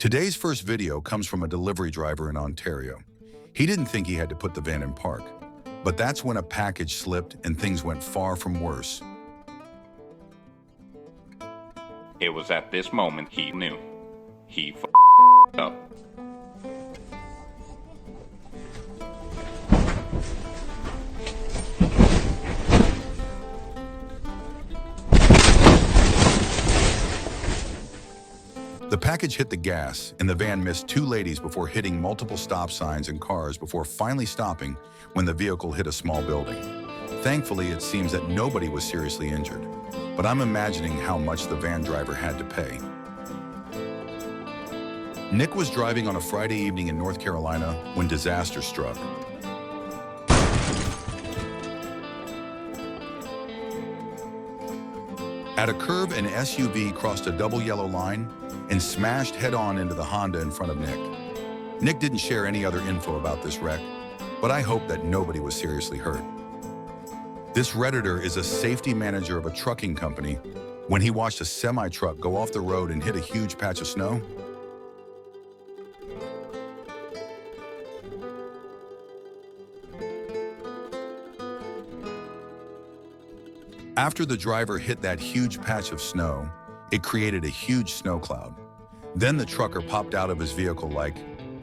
Today's first video comes from a delivery driver in Ontario. He didn't think he had to put the van in park, but that's when a package slipped and things went far from worse. It was at this moment he knew. He f***ed up. The package hit the gas, and the van missed two ladies before hitting multiple stop signs and cars before finally stopping when the vehicle hit a small building. Thankfully, it seems that nobody was seriously injured, but I'm imagining how much the van driver had to pay. Nick was driving on a Friday evening in North Carolina when disaster struck. At a curve, an SUV crossed a double yellow line and smashed head-on into the Honda in front of Nick. Nick didn't share any other info about this wreck, but I hope that nobody was seriously hurt. This Redditor is a safety manager of a trucking company when he watched a semi-truck go off the road and hit a huge patch of snow. After the driver hit that huge patch of snow, it created a huge snow cloud. Then the trucker popped out of his vehicle like,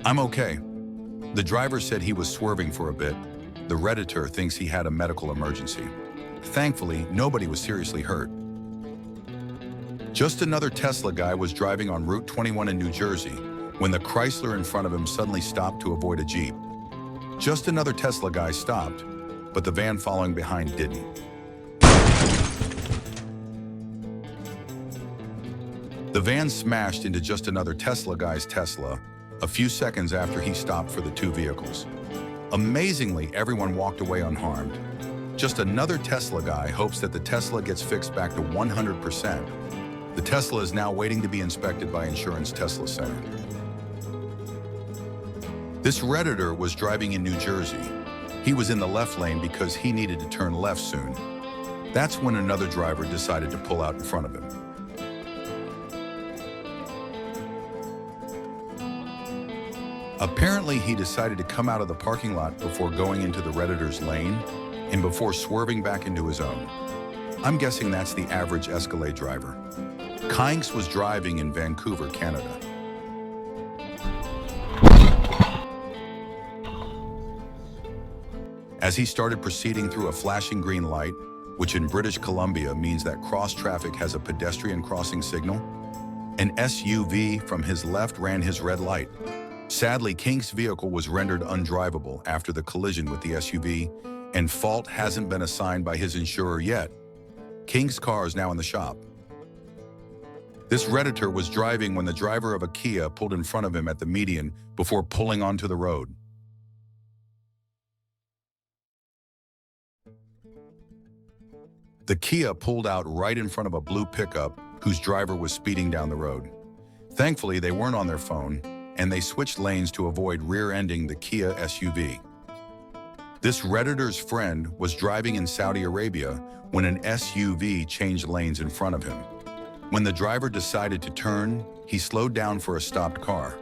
"I'm okay." The driver said he was swerving for a bit. The Redditor thinks he had a medical emergency. Thankfully, nobody was seriously hurt. Just another Tesla guy was driving on Route 21 in New Jersey when the Chrysler in front of him suddenly stopped to avoid a Jeep. Just another Tesla guy stopped, but the van following behind didn't. The van smashed into just another Tesla guy's Tesla a few seconds after he stopped for the two vehicles. Amazingly, everyone walked away unharmed. Just another Tesla guy hopes that the Tesla gets fixed back to 100%. The Tesla is now waiting to be inspected by Insurance Tesla Center. This Redditor was driving in New Jersey. He was in the left lane because he needed to turn left soon. That's when another driver decided to pull out in front of him. Apparently, he decided to come out of the parking lot before going into the Redditor's lane and before swerving back into his own. I'm guessing that's the average Escalade driver. Kongfu was driving in Vancouver, Canada. As he started proceeding through a flashing green light, which in British Columbia means that cross traffic has a pedestrian crossing signal, an SUV from his left ran his red light. Sadly, Kongfu's vehicle was rendered undrivable after the collision with the SUV, and fault hasn't been assigned by his insurer yet. Kongfu's car is now in the shop. This Redditor was driving when the driver of a Kia pulled in front of him at the median before pulling onto the road. The Kia pulled out right in front of a blue pickup whose driver was speeding down the road. Thankfully, they weren't on their phone, and they switched lanes to avoid rear-ending the Kia SUV. This Redditor's friend was driving in Saudi Arabia when an SUV changed lanes in front of him. When the driver decided to turn, he slowed down for a stopped car.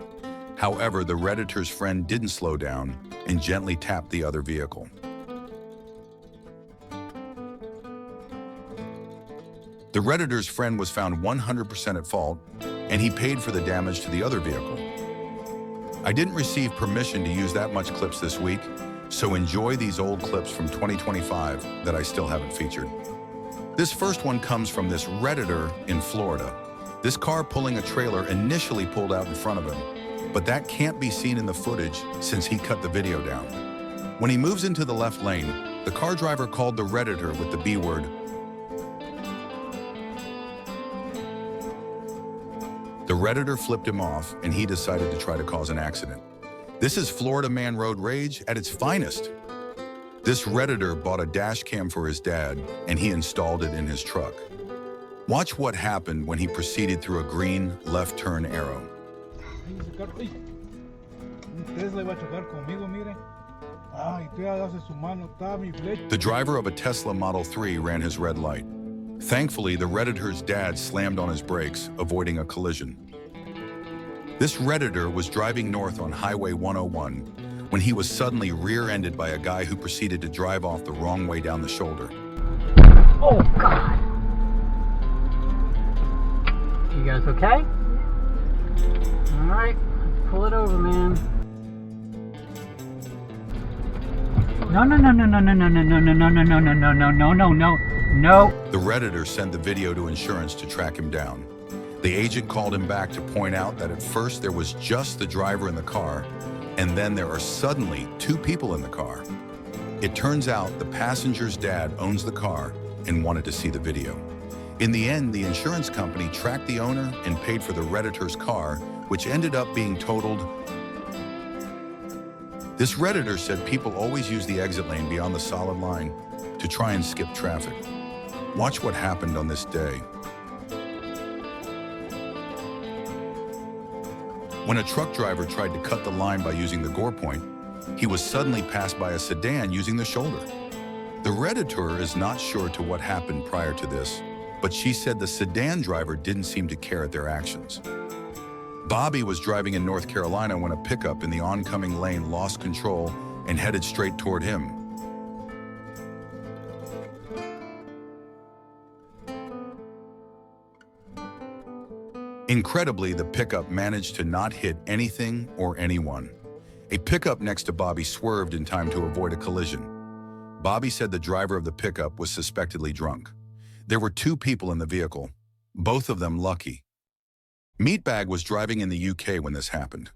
However, the Redditor's friend didn't slow down and gently tapped the other vehicle. The Redditor's friend was found 100% at fault, and he paid for the damage to the other vehicle. I didn't receive permission to use that much clips this week, so enjoy these old clips from 2025 that I still haven't featured. This first one comes from this Redditor in Florida. This car pulling a trailer initially pulled out in front of him, but that can't be seen in the footage since he cut the video down. When he moves into the left lane, the car driver called the Redditor with the B word. The Redditor flipped him off, and he decided to try to cause an accident. This is Florida man road rage at its finest. This Redditor bought a dash cam for his dad, and he installed it in his truck. Watch what happened when he proceeded through a green left turn arrow. The driver of a Tesla Model 3 ran his red light. Thankfully, the Redditor's dad slammed on his brakes, avoiding a collision. This Redditor was driving north on Highway 101 when he was suddenly rear-ended by a guy who proceeded to drive off the wrong way down the shoulder. Oh, God. You guys okay? All right, let's pull it over, man. No. The Redditor sent the video to insurance to track him down. The agent called him back to point out that at first there was just the driver in the car, and then there are suddenly 2 people in the car. It turns out the passenger's dad owns the car and wanted to see the video. In the end, the insurance company tracked the owner and paid for the Redditor's car, which ended up being totaled. This Redditor said people always use the exit lane beyond the solid line to try and skip traffic. Watch what happened on this day. When a truck driver tried to cut the line by using the gore point, he was suddenly passed by a sedan using the shoulder. The Redditor is not sure to what happened prior to this, but she said the sedan driver didn't seem to care at their actions. Bobby was driving in North Carolina when a pickup in the oncoming lane lost control and headed straight toward him. Incredibly, the pickup managed to not hit anything or anyone. A pickup next to Bobby swerved in time to avoid a collision. Bobby said the driver of the pickup was suspectedly drunk. There were 2 people in the vehicle, both of them lucky. Meatbag was driving in the UK when this happened.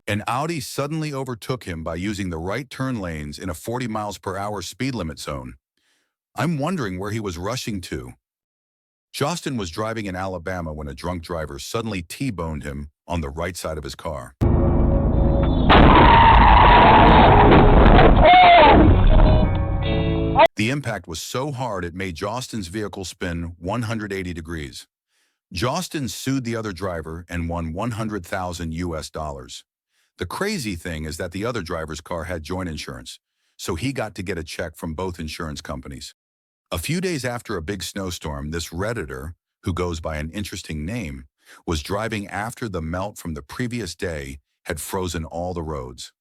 An Audi suddenly overtook him by using the right turn lanes in a 40 miles per hour speed limit zone. I'm wondering where he was rushing to. Justin was driving in Alabama when a drunk driver suddenly T-boned him on the right side of his car. The impact was so hard it made Justin's vehicle spin 180 degrees. Justin sued the other driver and won $100,000 US. The crazy thing is that the other driver's car had joint insurance, so he got to get a check from both insurance companies. A few days after a big snowstorm, this Redditor, who goes by an interesting name, was driving after the melt from the previous day had frozen all the roads.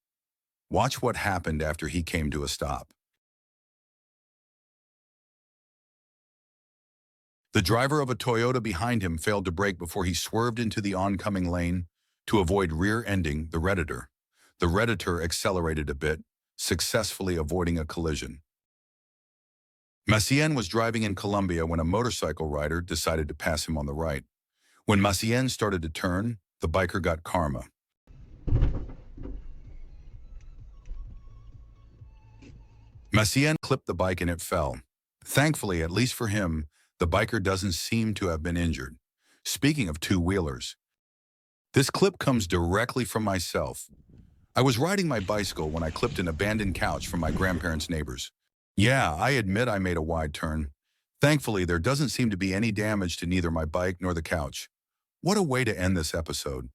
Watch what happened after he came to a stop. The driver of a Toyota behind him failed to brake before he swerved into the oncoming lane to avoid rear-ending the Redditor. The Redditor accelerated a bit, successfully avoiding a collision. Mneisar was driving in Colombia when a motorcycle rider decided to pass him on the right. When Mneisar started to turn, the biker got karma. Mneisar clipped the bike and it fell. Thankfully, at least for him, the biker doesn't seem to have been injured. Speaking of two-wheelers, this clip comes directly from myself. I was riding my bicycle when I clipped an abandoned couch from my grandparents' neighbors. Yeah, I admit I made a wide turn. Thankfully, there doesn't seem to be any damage to neither my bike nor the couch. What a way to end this episode.